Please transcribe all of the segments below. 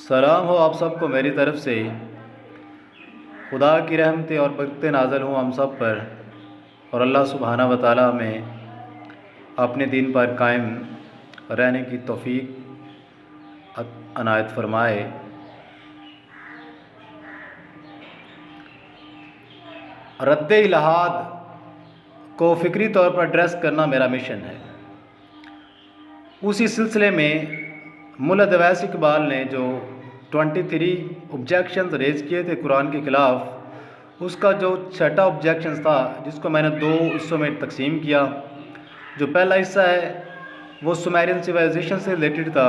सलाम हो आप सबको मेरी तरफ़ से। खुदा की रहमतें और बरकतें नाज़िल हों हम सब पर, और अल्लाह सुब्हाना व तआला हमें अपने दीन पर कायम रहने की तौफ़ीक़ अनायत फ़रमाए। रद्द इलाहाद को फ़िक्री तौर पर एड्रेस करना मेरा मिशन है। उसी सिलसिले में मुल्ला अवैस इकबाल ने जो 23 ऑब्जेक्शंस रेज़ किए थे कुरान के ख़िलाफ़, उसका जो छठा ऑब्जेक्शन था जिसको मैंने 2 हिस्सों में तकसीम किया। जो पहला हिस्सा है वो सुमेरियन सिविलाइजेशन से रिलेटेड था।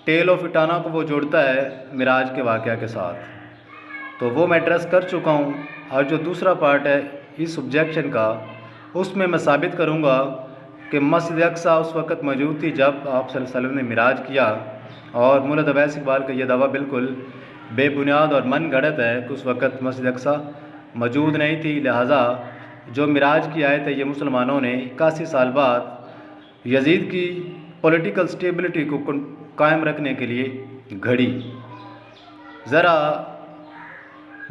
टेल ऑफ इटाना को वो जोड़ता है मिराज के वाक़या के साथ, तो वो मैं एड्रेस कर चुका हूँ। और जो दूसरा पार्ट है इस ऑब्जेक्शन का, उसमें मैं साबित करूँगा कि मस्जिद अक्सा उस वक़्त मौजूद थी जब आप सल्लल्लाहु अलैहि वसल्लम ने मिराज किया, और मुल्ला अवैस इकबाल का ये दावा बिल्कुल बेबुनियाद और मन गढ़ंत है कि उस वक़्त मस्जिद अक्सा मौजूद नहीं थी। लिहाजा जो मिराज की आयत है ये मुसलमानों ने 81 साल बाद यजीद की पॉलिटिकल स्टेबिलिटी को कायम रखने के लिए घड़ी। ज़रा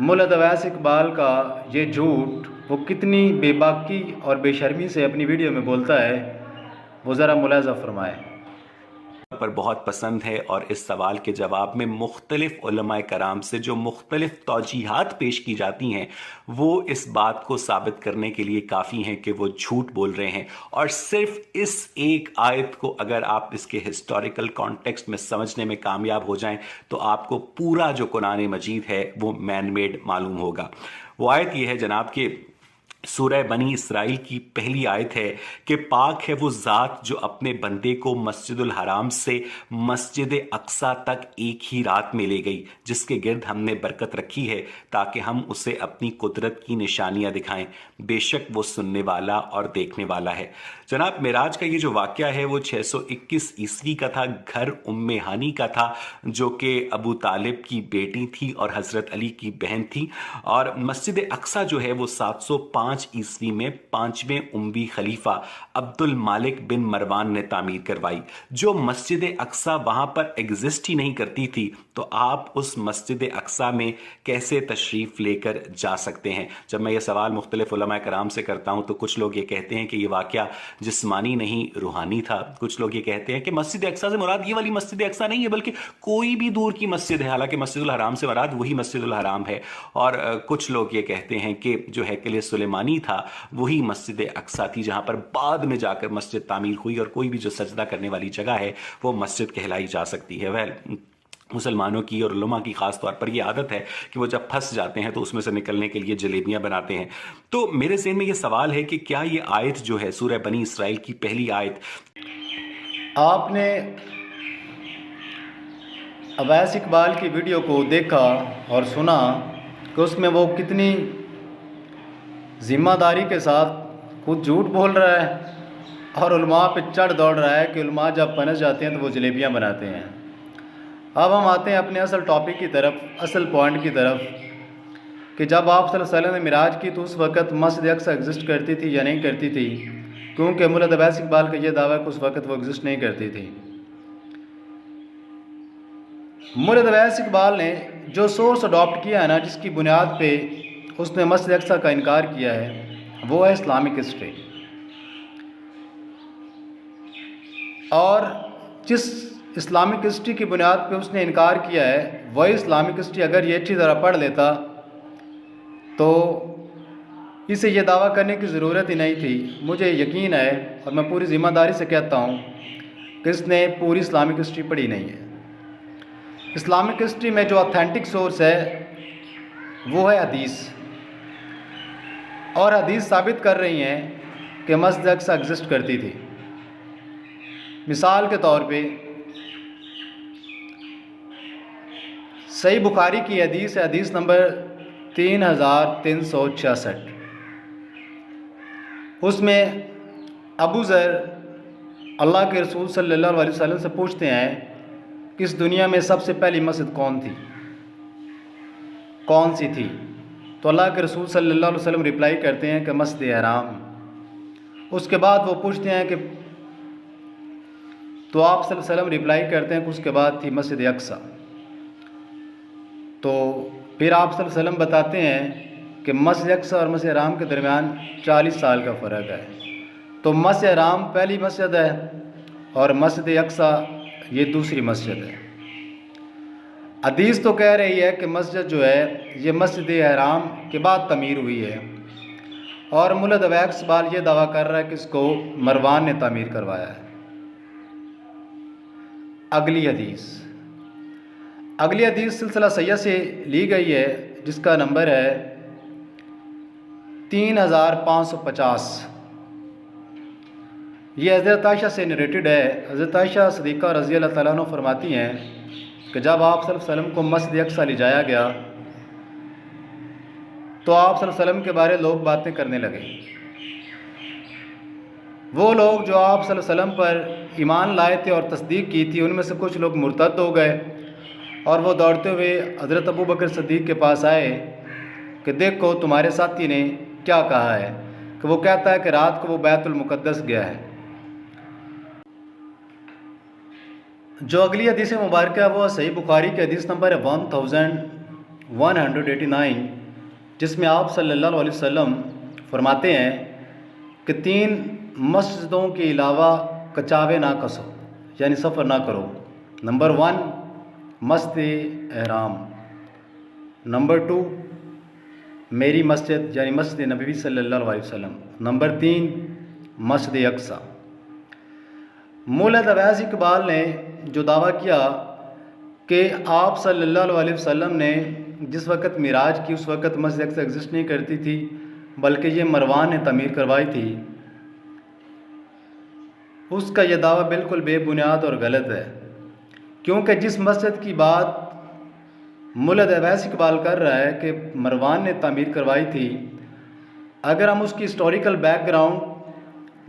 मुल्ला अवैस इकबाल का ये झूठ वो कितनी बेबाकी और बेशर्मी से अपनी वीडियो में बोलता है, वो ज़रा मुलाज़ा फरमाए। पर बहुत पसंद है, और इस सवाल के जवाब में मुख्तलिफ उलमाए कराम से जो मुख्तलिफ तौजीहात पेश की जाती हैं वो इस बात को साबित करने के लिए काफ़ी हैं कि वो झूठ बोल रहे हैं। और सिर्फ इस एक आयत को अगर आप इसके हिस्टोरिकल कॉन्टेक्स्ट में समझने में कामयाब हो जाएं तो आपको पूरा जो कुरान मजीद है वो मैन मेड मालूम होगा। वो आयत ये है जनाब कि सूरह बनी इसराइल की पहली आयत है कि पाक है वो ज़ात जो अपने बंदे को मस्जिदुल हराम से मस्जिद अक्सा तक एक ही रात में ले गई, जिसके गिर्द हमने बरकत रखी है ताकि हम उसे अपनी कुदरत की निशानियां दिखाएं। बेशक वो सुनने वाला और देखने वाला है। जनाब मिराज का ये जो वाक़या है वो 621 ईस्वी का था। घर उम्मे हानी का था जो कि अबू तालिब की बेटी थी और हज़रत अली की बहन थी। और मस्जिद अक्सा जो है वो 705 ईस्वी में 5वें उम्वी खलीफा अब्दुल मालिक बिन मरवान ने तामीर करवाई। जो मस्जिद अक्सा वहां पर एग्जिस्ट ही नहीं करती थी, तो आप उस मस्जिद अक्सा में कैसे तशरीफ लेकर जा सकते हैं? जब मैं ये सवाल मुख्तलिफ उलमाए कराम से करता हूं तो कुछ लोग ये कहते हैं कि ये वाक़या जिस्मानी नहीं रूहानी था। कुछ लोग ये कहते हैं कि मस्जिद अक्सा से मुराद ये वाली मस्जिद अक्सा नहीं है बल्कि कोई भी दूर की मस्जिद है, हालांकि मस्जिदुल हराम से मुराद वही मस्जिदुल हराम है। और कुछ लोग ये कहते हैं कि जो हैकल सुलेमानी था वही मस्जिद अक्सा थी जहां पर बाद में जाकर मस्जिद तामीर हुई, और कोई भी जो सजदा करने वाली जगह है वो मस्जिद कहलाई जा सकती है। वह मुसलमानों की और उलमा की ख़ास तौर पर यह आदत है कि वो जब फंस जाते हैं तो उसमें से निकलने के लिए जलेबियां बनाते हैं। तो मेरे ज़हन में ये सवाल है कि क्या ये आयत जो है सूरह बनी इसराइल की पहली आयत, आपने अवैस इकबाल की वीडियो को देखा और सुना कि उसमें वो कितनी ज़िम्मेदारी के साथ खुद झूठ बोल रहा है और उलमा पे चढ़ दौड़ रहा है कि उलमा जब पनस जाते हैं तो वो जलेबियां बनाते हैं। अब हम आते हैं अपने असल टॉपिक की तरफ, असल पॉइंट की तरफ, कि जब आप सल्लल्लाहु अलैहि वसल्लम ने मिराज की तो उस वक़्त मस्जिद अक्सा एग्जिस्ट करती थी या नहीं करती थी? क्योंकि मुल्ला अवैस इकबाल का ये दावा है कि उस वक़्त वो एग्जिस्ट नहीं करती थी। मुल्ला अवैस इकबाल ने जो सोर्स अडॉप्ट किया है ना, जिसकी बुनियाद पे उसने मस्जिद अक्सा का इनकार किया है, वो है इस्लामिक हिस्ट्री। और जिस इस्लामिक हिस्ट्री की बुनियाद पे उसने इनकार किया है वही इस्लामिक हिस्ट्री अगर ये अच्छी तरह पढ़ लेता तो इसे ये दावा करने की ज़रूरत ही नहीं थी। मुझे यकीन है और मैं पूरी ज़िम्मेदारी से कहता हूँ कि इसने पूरी इस्लामिक हिस्ट्री पढ़ी नहीं है। इस्लामिक हिस्ट्री में जो ऑथेंटिक सोर्स है वो है हदीस, और हदीस साबित कर रही हैं कि मस्जिद अक्सा एग्जिस्ट करती थी। मिसाल के तौर पे सही बुखारी की हदीस है, हदीस नंबर 3366। उसमें अबू ज़र अल्लाह के रसूल सल्लल्लाहु अलैहि वसल्लम से पूछते हैं कि इस दुनिया में सबसे पहली मस्जिद कौन सी थी? तो अल्लाह के रसूल सल्लल्लाहु अलैहि वसल्लम रिप्लाई करते हैं कि मस्जिद हराम। उसके बाद वो पूछते हैं कि तो आप सल्लल्लाहु अलैहि वसल्लम रिप्लाई करते हैं कि उसके बाद थी मस्जिद अक्सा। तो फिर आप सल्लल्लाहु अलैहि वसल्लम बताते हैं कि मस्जिद अक्सा और मस्जिद हराम के दरमियान 40 साल का फ़र्क है। तो मस्जिद हराम पहली मस्जिद है और मस्जिद अक्सा ये दूसरी मस्जिद है। हदीस तो कह रही है कि मस्जिद जो है ये मस्जिद हराम के बाद तमीर हुई है, और मुल्ला दवैक इकबाल ये दावा कर रहा है कि इसको मरवान ने तामीर करवाया है। अगली हदीस सिलसिला सैयद से ली गई है, जिसका नंबर है 3550। ये हज़रत आयशा से नरेटेड है। हज़रत आयशा सिद्दीक़ा रज़ी अल्लाह तआला अन्हा फरमाती हैं कि जब आप सल्लल्लाहु अलैहि वसल्लम को मस्जिद अक्सा ले जाया गया तो आप सल्लल्लाहु अलैहि वसल्लम के बारे लोग बातें करने लगे। वो लोग जो आप सल्लल्लाहु अलैहि वसल्लम पर ईमान लाए थे और तस्दीक की थी, उनमें से कुछ लोग मुर्तद हो गए और वो दौड़ते हुए हज़रत अबू बकर सिद्दीक़ के पास आए कि देखो तुम्हारे साथी ने क्या कहा है, कि वो कहता है कि रात को वो बैतुल मुक़द्दस गया है। जो अगली हदीस मुबारक है वो सही बुखारी की हदीस नंबर है 1189, जिसमें आप सल्लल्लाहु अलैहि वसल्लम फरमाते हैं कि 3 मस्जिदों के अलावा कचावे ना कसो, यानी सफ़र ना करो। नंबर 1 मस्जिद एहराम, नंबर 2 मेरी मस्जिद यानी मस्जिद नबवी सल्लल्लाहु अलैहि वसल्लम, नंबर 3 मस्जिद अक्सा। मुल्ला दवैस इकबाल ने जो दावा किया कि आप सल्लल्लाहु अलैहि वसल्लम ने जिस वक़्त मिराज की उस वक़्त मस्जिद अक्सा एग्जिस्ट नहीं करती थी, बल्कि ये मरवान ने तमीर करवाई थी, उसका यह दावा बिल्कुल बेबुनियाद और गलत है। क्योंकि जिस मस्जिद की बात मुल्ला दवैस इकबाल कर रहा है कि मरवान ने तामीर करवाई थी, अगर हम उसकी हिस्टोरिकल बैकग्राउंड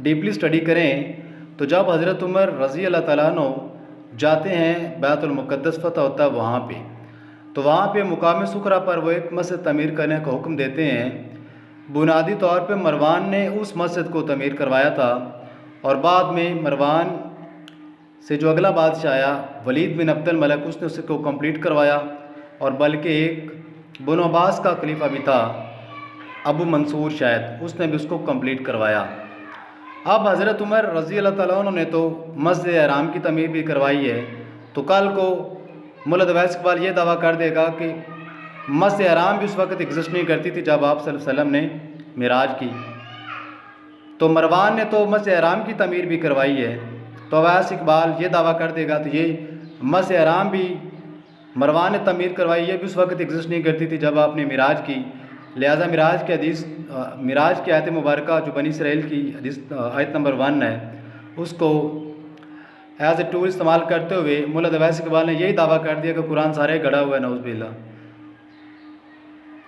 डीपली स्टडी करें तो जब हज़रत उमर रज़ी अल्लाह तआला अन्हु जाते हैं बैतुल मुक़द्दस फ़तह होता है वहाँ पे, तो वहाँ पे मुकाम सुखरा पर वो एक मस्जिद तमीर करने का हुक्म देते हैं। बुनियादी तौर पे मरवान ने उस मस्जिद को तमीर करवाया था, और बाद में मरवान से जो अगला बादशाह आया वलीद बिन अब्दुल मलिक, उसने उसको कंप्लीट करवाया, और बल्कि एक बनु अब्बास का खलीफा भी था अबू मंसूर, शायद उसने भी उसको कंप्लीट करवाया। अब हज़रत उमर रज़ी अल्लाह तआला अन्हु ने तो मस्जिद हराम की तमीर भी करवाई है, तो कल को मुल्ला दवैस इकबाल ये दावा कर देगा कि मस्जिद हराम भी उस वक़्त एग्जिस्ट नहीं करती थी जब आप सल्लल्लाहु अलैहि वसल्लम ने मिराज की, तो मरवान ने तो मस्जिद हराम की तमीर भी करवाई है। तो दवैस इकबाल ये दावा कर देगा तो ये मस्जिद हराम भी मरवान ने तमीर करवाई, ये भी उस वक़्त एग्जिस्ट नहीं करती थी जब आपने मिराज की। लिहाजा मिराज की आयत मुबारक जो बनी इसराइल की हदीस आयत नंबर 1 है, उसको एज ए टूल इस्तेमाल करते हुए मुल्ला दवैस इकबाल ने यही दावा कर दिया कि कुरान सारे गढ़ा हुआ है, नऊज़ बिल्लाह।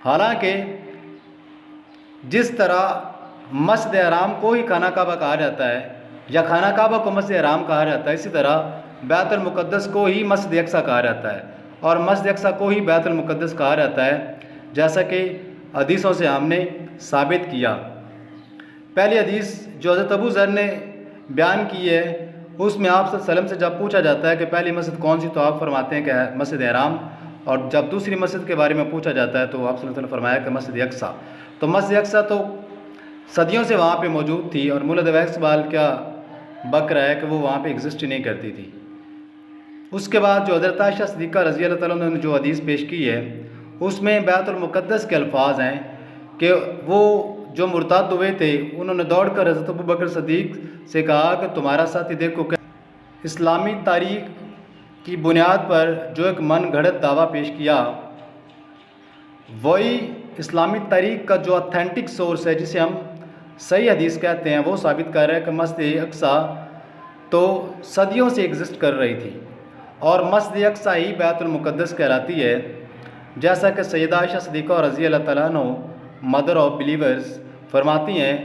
हालांकि जिस तरह मस्जिद हराम को ही खाना काबा कहा जाता है या खाना काबा को मस्जिद हराम कहा जाता है, इसी तरह बैतुल मुक़द्दस को ही मस्जिद अक्सा कहा जाता है और मस्जिद अक्सा को ही बैतुल मुक़द्दस कहा जाता है, जैसा कि हदीसों से हमने साबित किया। पहली हदीस जो हज़रत अबू ज़र ने बयान की है, उसमें आप सल्लल्लाहु अलैहि वसल्लम से जब पूछा जाता है कि पहली मस्जिद कौन सी, तो आप फरमाते हैं कि मस्जिद हराम, और जब दूसरी मस्जिद के बारे में पूछा जाता है तो आप सल्लल्लाहु अलैहि वसल्लम फरमाया कि मस्जिद अक्सा। तो मस्जिद अक्सा तो सदियों से वहाँ पे मौजूद थी, और मुल्ला दवैस इकबाल क्या बक रहा है कि वो वहाँ पे एग्जिस्ट ही नहीं करती थी। उसके बाद जो हज़रत आयशा सिद्दीक़ा रज़ी अल्लाह तआला ने जो हदीस पेश की है, उसमें बैतुल मुक़द्दस के अल्फाज हैं कि वो जो मुर्ताद हुए थे उन्होंने दौड़कर हज़रत अबू बकर सिद्दीक़ से कहा कि तुम्हारा साथी देखो कि इस्लामी तारीख़ की बुनियाद पर जो एक मन घड़त दावा पेश किया, वही इस्लामी तारीख़ का जो ऑथेंटिक सोर्स है, जिसे हम सही हदीस कहते हैं, वो साबित कर रहा है कि मस्जिद अक्सा तो सदियों से एग्जिस्ट कर रही थी और मस्जिद अक्सा ही बैतुल मुक़द्दस कहलाती है। जैसा कि सैयदा आयशा सिद्दीक़ा रज़ी अल्लाह तआला अन्हा मदर ऑफ बिलीवर्स फरमाती हैं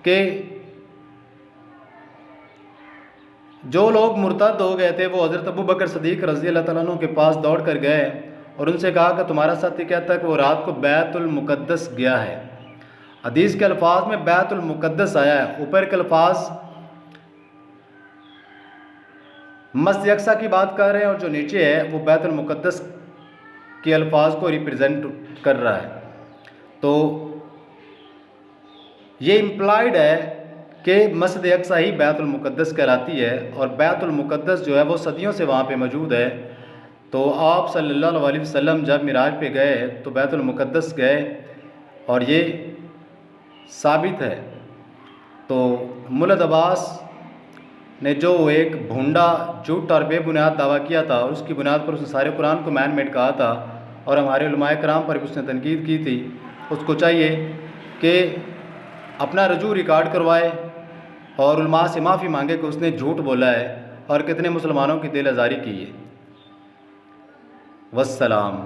कि जो लोग मुर्तद हो गए थे वो हज़रत अबू बकर सिद्दीक़ रज़ी अल्लाह तआला अन्हु के पास दौड़ कर गए और उनसे कहा कि तुम्हारा साथी कहता है कि वो रात को बैतुल मुक़द्दस गया है। हदीस के अल्फाज में बैतुल मुक़द्दस आया है, ऊपर के अल्फाज मस्जिद अक्सा की बात कर रहे हैं और जो नीचे है वो बैतुल मुक़द्दस के अल्फाज को रिप्रेजेंट कर रहा है। तो ये इम्प्लाइड है कि मस्जिद अक्सा ही बैतुल मुक़द्दस कहलाती है, और बैतुल मुक़द्दस जो है वो सदियों से वहाँ पे मौजूद है। तो आप सल्लल्लाहु अलैहि वसल्लम जब मिराज पे गए तो बैतुल मुक़द्दस गए, और ये साबित है। तो मुल्ला अब्बास ने जो एक भूंडा, झूठा और बेबुनियाद दावा किया था, और उसकी बुनियाद पर उसने सारे कुरान को मैन मेड कहा था, और हमारे उलमाए कराम पर भी उसने तनकीद की थी, उसको चाहिए कि अपना रजू रिकॉर्ड करवाए और उलमा से माफ़ी मांगे कि उसने झूठ बोला है और कितने मुसलमानों की दिल आज़ारी की है। वस्सलाम।